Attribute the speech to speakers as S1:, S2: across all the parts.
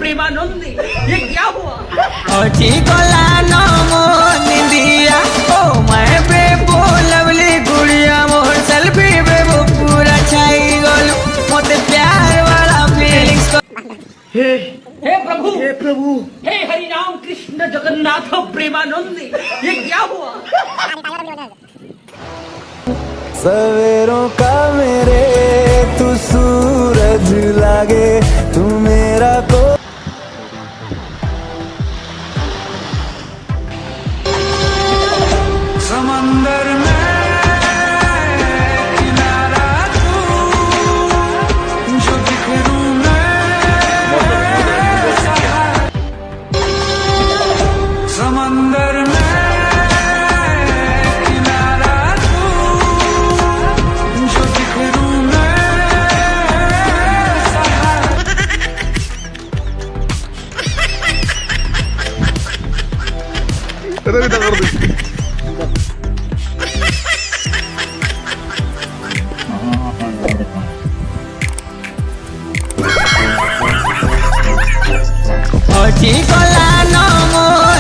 S1: प्रेमानंदी, ये क्या हुआ?
S2: निंदिया ओ मैं बेबो लवली गुड़िया मोर सेल्फी बेबो पूरा छाई गल मोते प्यार वाला फीलिंग्स
S1: हे प्रभु, हे हरि राम कृष्ण जगन्नाथ प्रेमानंदी, ये क्या हुआ?
S3: सवेरों का मेरे तू सूरज लागे तू मेरा को समंदर में किनारा तू जो बिखरूं मैं समंदर में किनारा तू जो बिखरूं मैं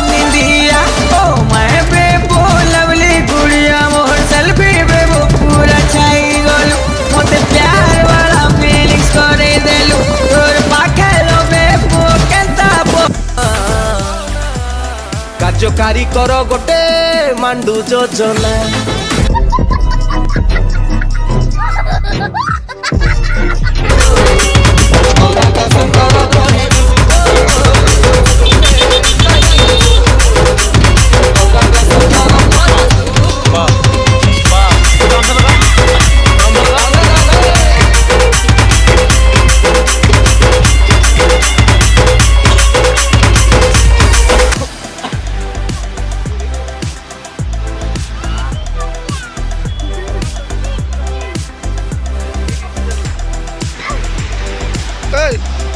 S2: निंदिया ओ मैं बेबो लवली गुड़िया मोर सेल्फी बेबो पूरा छाई गल मोते प्यार वाला फीलिंग्स करे देलु तोर पाखे लो बेबो केंता
S3: କାର୍ଯ୍ୟକାରୀ କର ଗୋଟେ ମାଣ୍ଡୁ ଯୋଜନା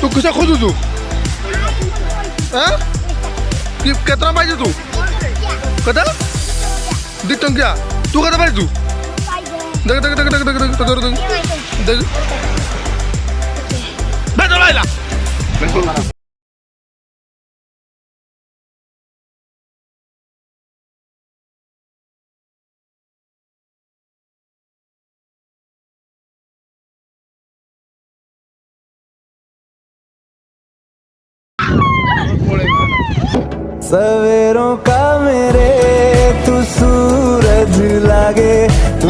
S4: तू कशा खोदू तू केतना पाहिजे तू कदा दी टंक्या तू कदा पाहिजे तू दग दग दग दग दग दग दग दग दग बेदलायला
S3: सवेरों का मेरे तू सूरज लागे तू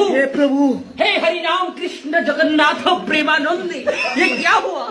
S1: हे प्रभु, हे हरि राम कृष्ण जगन्नाथ प्रेमानंदी, ये क्या हुआ?